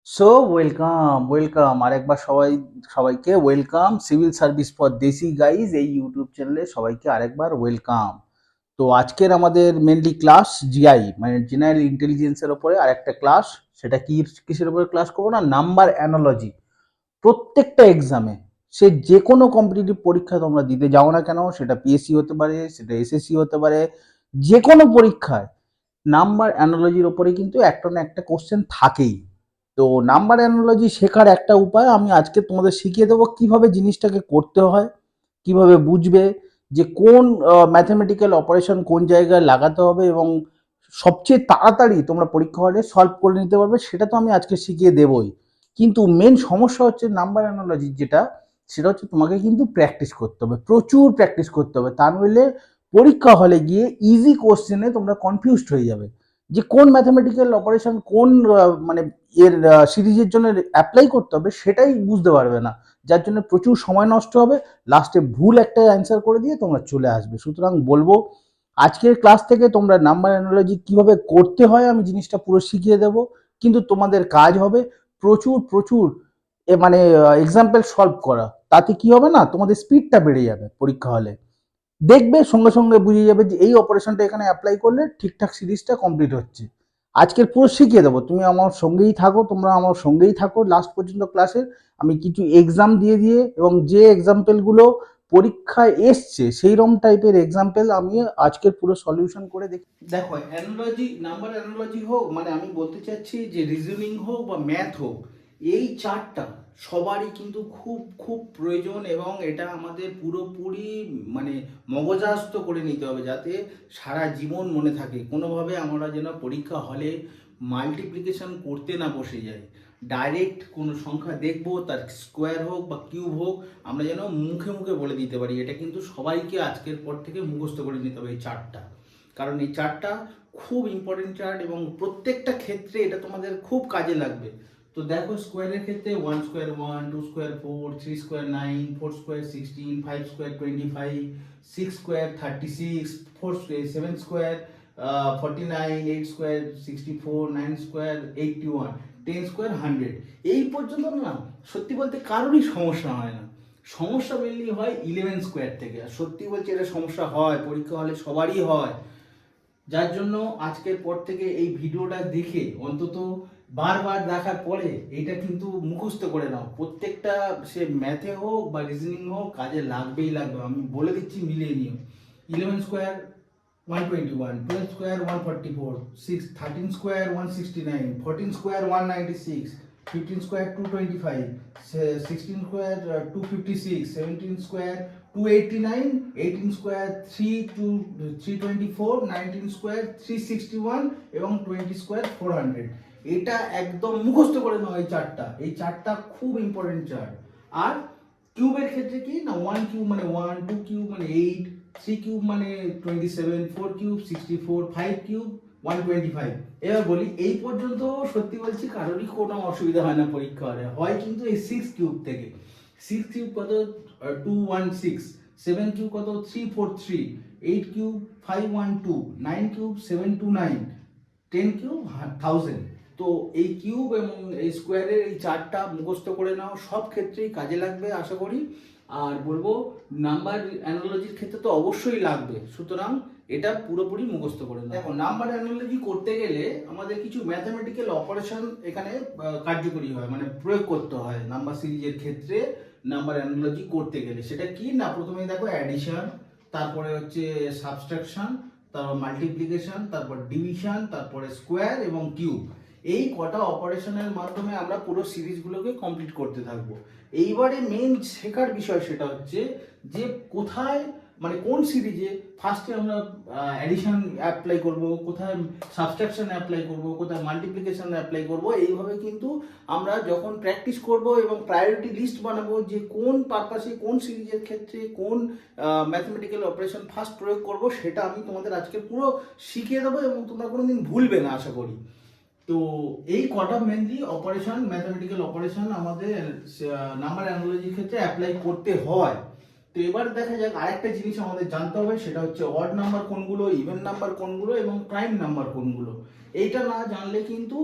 So welcome আরেকবার সবাইকে welcome civil service for দেশি গাইজ এই ইউটিউব চ্যানেলে সবাইকে আরেকবার ওয়েলকাম। তো আজকের আমাদের মেনলি ক্লাস জিআই মানে জেনারেল ইন্টেলিজেন্সের ওপরে আরেকটা ক্লাস। সেটা কিসের উপরে ক্লাস করবো না, নাম্বার অ্যানোলজি। প্রত্যেকটা এক্সামে সে যে কোনো কম্পিটিটিভ পরীক্ষা তোমরা দিতে যাও না কেন, সেটা পিএসসি হতে পারে, সেটা এসএসসি হতে পারে, যে কোনো পরীক্ষায় নাম্বার অ্যানোলজির ওপরে কিন্তু একটা না একটা কোশ্চেন থাকেই। তো নাম্বার অ্যানোলজি শেখার একটা উপায় আমি আজকে তোমাদের শিখিয়ে দেবো, কিভাবে জিনিসটাকে করতে হয়, কিভাবে বুঝবে যে কোন ম্যাথমেটিক্যাল অপারেশন কোন জায়গায় লাগাতে হবে এবং সবচেয়ে তাড়াতাড়ি তোমরা পরীক্ষা হলে সলভ করে নিতে পারবে, সেটা তো আমি আজকে শিখিয়ে দেবই। কিন্তু মেন সমস্যা হচ্ছে নাম্বার অ্যানোলজি যেটা, সেটা হচ্ছে তোমাকে কিন্তু প্র্যাকটিস করতে হবে, প্রচুর প্র্যাকটিস করতে হবে। তা নইলে পরীক্ষা হলে গিয়ে ইজি কোশ্চেনে তোমরা কনফিউজড হয়ে যাবে যে কোন ম্যাথমেটিক্যাল অপারেশন কোন মানে এর সিরিজের জন্য অ্যাপ্লাই করতে হবে সেটাই বুঝতে পারবে না, যার জন্য প্রচুর সময় নষ্ট হবে। লাস্টে ভুল একটা অ্যান্সার করে দিয়ে তোমরা চলে আসবে। সুতরাং বলবো আজকের ক্লাস থেকে তোমরা নাম্বার অ্যানালজি কিভাবে করতে হয় আমি জিনিসটা পুরো শিখিয়ে দেবো। কিন্তু তোমাদের কাজ হবে প্রচুর প্রচুর মানে এক্সাম্পল সলভ করা। তাতে কি হবে না, তোমাদের স্পিডটা বেড়ে যাবে। পরীক্ষা হলে দেখবে সঙ্গে সঙ্গে বুঝে যাবে যে এই অপারেশনটা এখানে অ্যাপ্লাই করলে ঠিকঠাক সিরিজটা কমপ্লিট হচ্ছে। আজকের পুরো শিখিয়ে দেবো, তুমি আমার সঙ্গেই থাকো, তোমরা আমার সঙ্গেই থাকো লাস্ট পর্যন্ত ক্লাসে। আমি কিছু এক্সাম দিয়ে দিয়ে এবং যে এক্সাম্পলগুলো পরীক্ষায় এসছে সেই রকম টাইপের এক্সাম্পল আমি আজকের পুরো সলিউশন করে দেখি। দেখো অ্যানালজি, নাম্বার অ্যানালজি হোক, মানে আমি বলতে চাচ্ছি যে রিজনিং হোক বা ম্যাথ হোক, এই চারটা সবারই কিন্তু খুব খুব প্রয়োজন এবং এটা আমাদের পুরোপুরি মানে মগজস্থ করে নিতে হবে যাতে সারা জীবন মনে থাকে। কোনোভাবে আমরা যেন পরীক্ষা হলে মাল্টিপ্লিকেশন করতে না বসে যাই, ডাইরেক্ট কোনো সংখ্যা দেখবো তার স্কোয়ার হোক বা কিউব হোক আমরা যেন মুখে মুখে বলে দিতে পারি। এটা কিন্তু সবাইকে আজকের পর থেকে মুখস্থ করে নিতে হবে এই চারটা, কারণ এই চারটা খুব ইম্পর্টেন্ট চার্ট এবং প্রত্যেকটা ক্ষেত্রে এটা তোমাদের খুব কাজে লাগবে। তো দেখো স্কোয়ারের ক্ষেত্রে 1 square 1, 2 square 4, 3 square 9, 4 square 16, 5 square 25, 6 square 36, 4 square 7 square 49, 8 square 64, 9 square 81, 10 square 100। এই পর্যন্ত না সত্যি বলতে কারোরই সমস্যা হয় না। সমস্যা মেনলি হয় 11 স্কোয়ার থেকে। আর সত্যি বলছি এটা সমস্যা হয়, পরীক্ষা হলে সবারই হয়। যার জন্য আজকের পর থেকে এই ভিডিওটা দেখে অন্তত বারবার দেখার পরে এটা কিন্তু মুখস্থ করে নাও। প্রত্যেকটা সে ম্যাথে হোক বা রিজনিং হোক কাজে লাগবেই লাগবে, আমি বলে দিচ্ছি মিলিয়ে নিও। 11 square 121, 12 square 144, 13 square 169, 14 square 196, 15 square 225, 16 square 256, 17 square 289, 18 square 324, 19 square 361 এবং 20 স্কোয়ার 400। এটা একদম মুখস্থ করে নাও। এই চারটা খুব ইম্পর্টেন্ট চার্ট। আর কিউবের ক্ষেত্রে কি না, 1 কিউব মানে 1, 2 কিউব মানে 8, 3 কিউব মানে 27, 4 কিউব 64, 5 কিউব 125। এবার বলি এই পর্যন্ত সত্যি বলছি কারোরই কোনো অসুবিধা হয় না পরীক্ষা হলে, হয় কিন্তু এই 6 কিউব থেকে। 6 কিউব কত 216, 7 কিউব কত 343, 8 কিউব 512, 9 কিউব 729, 10 কিউব 1000। তো এই কিউব এবং এই স্কোয়ারের এই চারটা মুখস্থ করে নাও, সব ক্ষেত্রেই কাজে লাগবে আশা করি। আর বলবো নাম্বার অ্যানালজির ক্ষেত্রে তো অবশ্যই লাগবে, সুতরাং এটা পুরোপুরি মুখস্থ করে নাও। দেখো নাম্বার অ্যানালজি করতে গেলে আমাদের কিছু ম্যাথমেটিক্যাল অপারেশন এখানে কার্যকরী হয়, মানে প্রয়োগ করতে হয় নাম্বার সিরিজের ক্ষেত্রে। নাম্বার অ্যানালজি করতে গেলে সেটা কি না, প্রথমে দেখো অ্যাডিশন, তারপরে হচ্ছে সাবট্রাকশন, তারপর মাল্টিপ্লিকেশন, তারপর ডিভিশন, তারপরে স্কোয়ার এবং কিউব। এই কটা অপারেশনের মাধ্যমে আমরা পুরো সিরিজগুলোকে কমপ্লিট করতে থাকবো। এইবারে মেন শেখার বিষয় সেটা হচ্ছে যে কোথায় মানে কোন সিরিজে ফার্স্টে আমরা অ্যাডিশন অ্যাপ্লাই করব, কোথায় সাবট্রাকশন অ্যাপ্লাই করব, কোথায় মাল্টিপ্লিকেশন অ্যাপ্লাই করব। এইভাবে কিন্তু আমরা যখন প্র্যাকটিস করব এবং প্রায়োরিটি লিস্ট বানাবো যে কোন পারপাসে কোন সিরিজের ক্ষেত্রে কোন ম্যাথমেটিক্যাল অপারেশন ফার্স্ট প্রয়োগ করব, সেটা আমি তোমাদের আজকে পুরো শিখিয়ে দেবো এবং তোমরা কোনোদিন ভুলবে না আশা করি। তো এই কটা মেনলি অপারেশন, ম্যাথমেটিক্যাল অপারেশন আমাদের নাম্বার অ্যানালজির ক্ষেত্রে অ্যাপ্লাই করতে হয়। তো এবার দেখা যাক আরেকটা জিনিস আমাদের জানতে হবে, সেটা হচ্ছে অড নাম্বার কোনগুলো, ইভেন নাম্বার কোনগুলো এবং প্রাইম নাম্বার কোনগুলো। এইটা না জানলে কিন্তু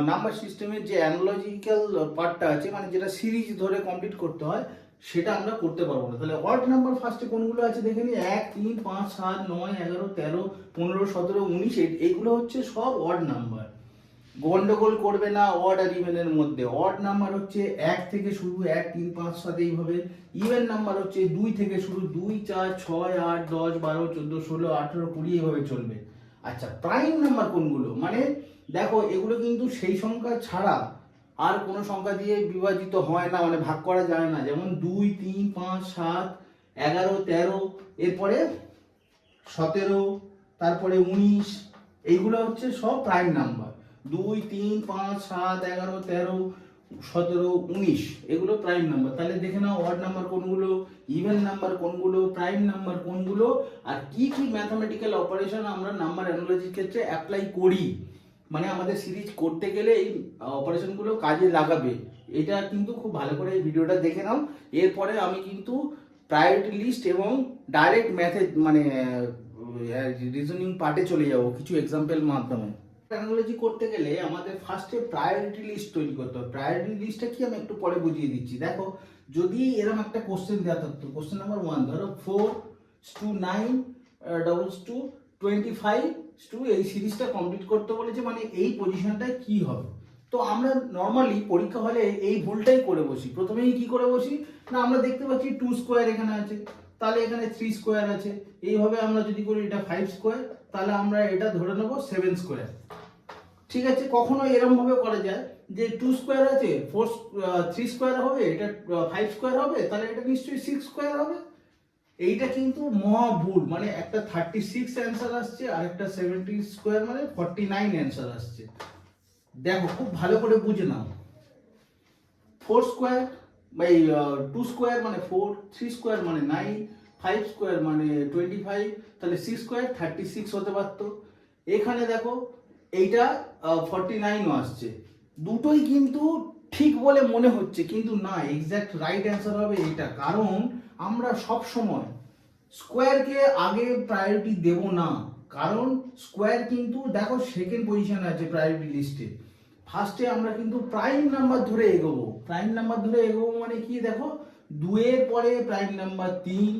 নাম্বার সিস্টেমের যে অ্যানালজিক্যাল পার্টটা আছে, মানে যেটা সিরিজ ধরে কমপ্লিট করতে হয়, সেটা আমরা করতে পারবো না। তাহলে অড নাম্বার ফার্স্টে কোনগুলো আছে দেখে নিই। 1, 3, 5, 7, 9, 11, 13, 15, 17, 19, এইগুলো হচ্ছে সব অড নাম্বার। গন্ডগোল করবে না অড আর ইভেনের মধ্যে। অড নাম্বার হচ্ছে 1 থেকে শুরু, 1, 3, 5, 7 এইভাবে। ইভেন নাম্বার হচ্ছে 2 থেকে শুরু, 2, 4, 6, 8, 10, 12, 14, 16, 18, 20 এইভাবে চলবে। আচ্ছা, প্রাইম নাম্বার কোনগুলো? মানে দেখো এগুলো কিন্তু সেই সংখ্যা ছাড়া আর কোনো সংখ্যা দিয়ে বিভাজিত হয় না, মানে ভাগ করা যায় না। যেমন 2, 3, 5, 7, 11, 13, এরপরে 17, তারপরে 19, এইগুলো হচ্ছে সব প্রাইম নাম্বার। 2, 3, 5, 7, 11, 13, 17, 19 এগুলো প্রাইম নাম্বার। তাহলে দেখে নাও অড নাম্বার কোনগুলো, ইভেন নাম্বার কোনগুলো, প্রাইম নাম্বার কোনগুলো, আর কি কি ম্যাথমেটিক্যাল অপারেশন আমরা নাম্বার অ্যানালজির ক্ষেত্রে অ্যাপ্লাই করি, মানে আমাদের সিরিজ করতে গেলে এই অপারেশনগুলো কাজে লাগাবে। এটা কিন্তু খুব ভালো করে এই ভিডিওটা দেখে নাও। এরপরে আমি কিন্তু প্রায়োরিটি লিস্ট এবং ডাইরেক্ট ম্যাথের মানে রিজনিং পার্টে চলে যাব কিছু এক্সাম্পল মাধ্যমে। অ্যানালজি করতে গেলে আমাদের ফার্স্টে প্রায়োরিটি লিস্ট তৈরি করতে হবে। প্রায়োরিটি লিস্টটা কি আমি একটু পরে বুঝিয়ে দিচ্ছি। দেখো যদি এরকম একটা কোশ্চেন দেওয়া থাকতো, কোশ্চেন নাম্বার 1, ধরো 4:9 25 এই সিরিজটা কমপ্লিট করতে বলেছে, মানে এই পজিশনটায় কি হবে। তো আমরা নর্মালি পরীক্ষা হলে এই ভুলটাই করে বসি। প্রথমেই কি করে বসি না, আমরা দেখতে পাচ্ছি 2 স্কোয়ার এখানে আছে, তাহলে এখানে 3 স্কোয়ার আছে। এইভাবে আমরা যদি করি এটা 5 স্কোয়ার, তাহলে আমরা এটা ধরে নেব 7 স্কোয়ার। ঠিক আছে, কখনো এরকম ভাবে করা যায় যে 2 স্কোয়ার আছে, 3 স্কোয়ার হবে, এটা 5 স্কোয়ার হবে, তাহলে এটা নিশ্চয়ই 6 স্কোয়ার হবে। এইটা কিন্তু মহা ভুল। মানে একটা 36 অ্যান্সার আসছে আর একটা 70 স্কোয়ার মানে 49 অ্যান্সার আসছে। দেখো খুব ভালো করে বুঝে নাও। 4 স্কোয়ার বাই 2 স্কোয়ার মানে 4, 3 স্কোয়ার মানে 9, 5 স্কোয়ার মানে 25, তাহলে 6 স্কোয়ার 36 হতে পারতো। এখানে দেখো এইটা 49ও আসছে। দুটোই কিন্তু ঠিক বলে মনে হচ্ছে, কিন্তু না, এক্স্যাক্ট রাইট অ্যান্সার হবে এটা। কারণ আমরা সব সময় স্কোয়ারকে আগে প্রায়োরিটি দেব না। কারণ স্কোয়ার কিন্তু দেখো সেকেন্ড পজিশনে আছে প্রায়োরিটি লিস্টে। ফার্স্টে আমরা কিন্তু প্রাইম নাম্বার ধরে এগোবো। প্রাইম নাম্বার ধরে এগোবো মানে কি, দেখো 2 এর পরে প্রাইম নাম্বার 3,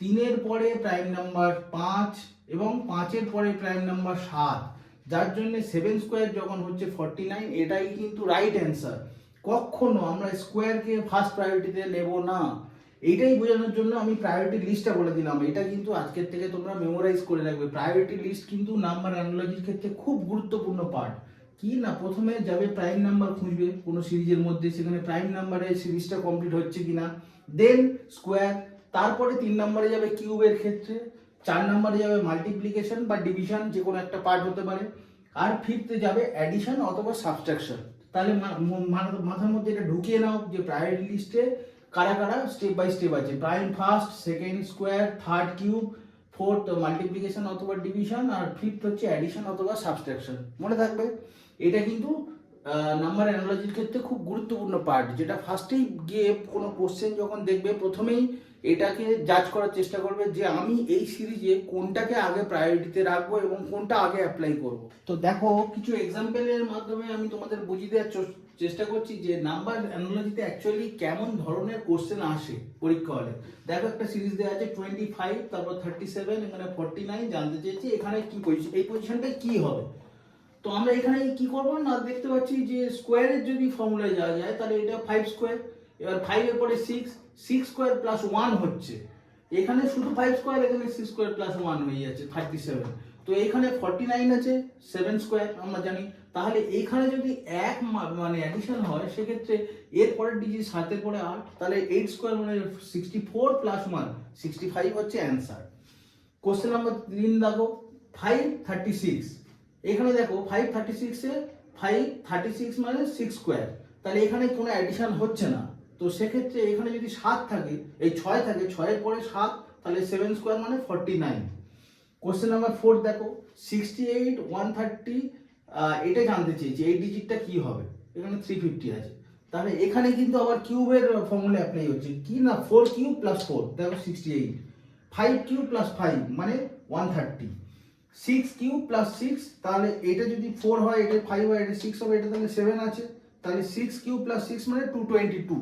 3 এর পরে প্রাইম নাম্বার 5 এবং 5 এর পরে প্রাইম নাম্বার 7, যার জন্য 7 স্কোয়ার যখন হচ্ছে 49, এটাই কিন্তু রাইট অ্যান্সার। কখনো আমরা স্কোয়ারকে ফার্স্ট প্রায়োরিটিতে নেব না। এইটাই বোঝানোর জন্য আমি প্রায়োরিটি লিস্টটা বলে দিলাম। এটা কিন্তু আজকের থেকে তোমরা মেমোরাইজ করে রাখবে। প্রায়োরিটি লিস্ট কিন্তু নাম্বার অ্যানালজির ক্ষেত্রে খুব গুরুত্বপূর্ণ পার্ট। কি না, প্রথমে যাবে প্রাইম নাম্বার খুঁজবে কোনো সিরিজের মধ্যে, সেখানে প্রাইম নাম্বারে সিরিজটা কমপ্লিট হচ্ছে কিনা, দেন স্কোয়ার, তারপরে 3 নম্বরে যাবে কিউবের ক্ষেত্রে, 4 নম্বরে যাবে মাল্টিপ্লিকেশন বা ডিভিশন, যে কোনো একটা পার্ট হতে পারে, আর ফিফথে যাবে অ্যাডিশন অথবা সাবট্রাকশন। তাহলে মাথার মধ্যে এটা ঢুকিয়ে নাও যে প্রায়োরিটি লিস্টে কারা কারা স্টেপ বাই স্টেপ আছে। Prime first, second square, third cube, fourth multiplication অথবা ডিভিশন, আর ফিফথ হচ্ছে অ্যাডিশন অথবা সাবট্রাকশন। মনে থাকবে, এটা কিন্তু নাম্বার অ্যানালজির ক্ষেত্রে খুব গুরুত্বপূর্ণ পার্ট, যেটা ফার্স্টেই গিয়ে কোনো কোশ্চেন যখন দেখবে প্রথমেই এটাকে জাজ করার চেষ্টা করবে যে আমি এই সিরিজে কোনটাকে আগে প্রায়োরিটিতে রাখবো এবং কোনটা আগে অ্যাপ্লাই করব। তো দেখো কিছু এক্সাম্পলের মাধ্যমে আমি তোমাদের বুঝিয়ে দেওয়ার চেষ্টা করছি যে নাম্বার অ্যানালজিতে অ্যাকচুয়ালি কেমন ধরনের কোশ্চেন আসে পরীক্ষা হলে। দেখো একটা সিরিজ দেওয়া আছে 25, তারপর 37, এখানে 49, জানতে চেয়েছি এখানে কি পজিশন, এই পজিশনটা কি হবে। তো আমরা এখানে কি করবো না, দেখতে পাচ্ছি যে স্কোয়ারের যদি ফর্মুলায় যাওয়া যায় তাহলে এটা 5 স্কোয়ার, এবার 5 এর পরে 6 স্কোয়ার প্লাস 1 হচ্ছে, এখানে শুধু 5 স্কোয়ার, এখানে 6 স্কোয়ার প্লাস 1 হয়ে যাচ্ছে 37। তো এখানে 49 আছে, 7 স্কোয়ার আমরা জানি। তাহলে এখানে যদি এক মানে অ্যাডিশন হয়, সেক্ষেত্রে এর পরের ডিজিট 7 এর পরে 8, তাহলে 8 স্কোয়ার মানে 64 প্লাস 1 65 হচ্ছে অ্যান্সার। কোশ্চেন নাম্বার 3 দেখো 536, এখানে দেখো 536 এ 536 মানে 6 স্কোয়ার, তাহলে এখানে কোনো অ্যাডিশন হচ্ছে না। তো সেক্ষেত্রে এখানে যদি 7 থাকে, এই 6 থাকে, 6 এর পরে 7, তাহলে 7 স্কোয়ার মানে 49। কোশ্চেন নাম্বার 4 দেখো 68 130, এটা জানতে চেয়েছি এই ডিজিটটা কি হবে, এখানে 350 আছে। তাহলে এখানে কিন্তু আবার কিউবের ফর্মুলা অ্যাপ্লাই হচ্ছে, কি না 4 কিউব প্লাস 4 দেখো 68, 5 কিউব প্লাস 5 মানে 130। 6 কিউব প্লাস 6, তাহলে এটা যদি 4 হয়, এটা 5 হয়, এটা 6 হবে, এটা তাহলে 7 আছে, তাহলে 6 কিউব প্লাস 6 মানে 222।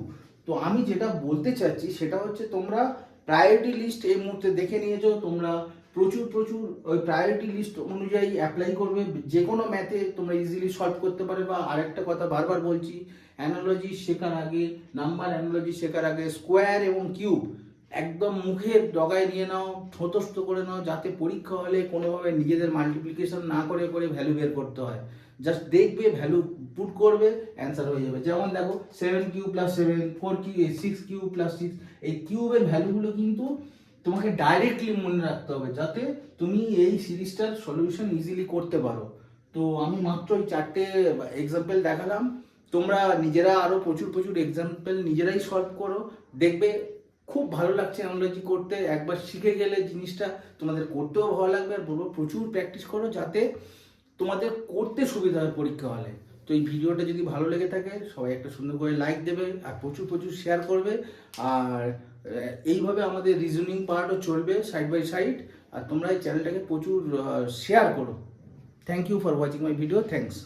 তো আমি যেটা বলতে চাচ্ছি সেটা হচ্ছে তোমরা প্রায়োরিটি লিস্ট এই মুহূর্তে দেখে নিয়েছো, তোমরা প্রচুর প্রচুর ওই প্রায়োরিটি লিস্ট অনুযায়ী অ্যাপ্লাই করবে, যে কোনো ম্যাথে তোমরা ইজিলি সলভ করতে পারবে। বা আরেকটা কথা বারবার বলছি, অ্যানালজি শেখার আগে, নাম্বার অ্যানালজি শেখার আগে স্কোয়ার এবং কিউব একদম মুখের ডগায় নিয়ে নাও, ঠোঁতস্থ করে নাও, যাতে পরীক্ষা হলে কোনোভাবে নিজেদের মাল্টিপ্লিকেশন না করে করে ভ্যালু বের করতে হয়। জাস্ট দেখবে, ভ্যালু পুট করবে, অ্যান্সার হয়ে যাবে। যেমন দেখো 7 cube plus 7, 4 cube, 6 cube plus 6, এই কিউবের ভ্যালুগুলো কিন্তু তোমাকে ডাইরেক্টলি মনে রাখতে হবে, যাতে তুমি এই সিরিজটার সলিউশন ইজিলি করতে পারো। তো আমি মাত্র এই 4টে এক্সাম্পল দেখালাম, তোমরা নিজেরা আরও প্রচুর প্রচুর এক্সাম্পল নিজেরাই সলভ করো, দেখবে খুব ভালো লাগছে অ্যানালজি করতে। একবার শিখে গেলে জিনিসটা তোমাদের করতেও ভালো লাগবে। আর বলবো প্রচুর প্র্যাকটিস করো, যাতে তোমাদের করতে সুবিধা হয় পরীক্ষা হলে। তো এই ভিডিওটা যদি ভালো লেগে থাকে সবাই একটা সুন্দর করে লাইক দেবে আর প্রচুর প্রচুর শেয়ার করবে। আর এইভাবে আমাদের রিজনিং পার্টও চলবে সাইড বাই সাইড। আর তোমরা এই চ্যানেলটাকে প্রচুর শেয়ার করো। Thank you for watching my video. Thanks.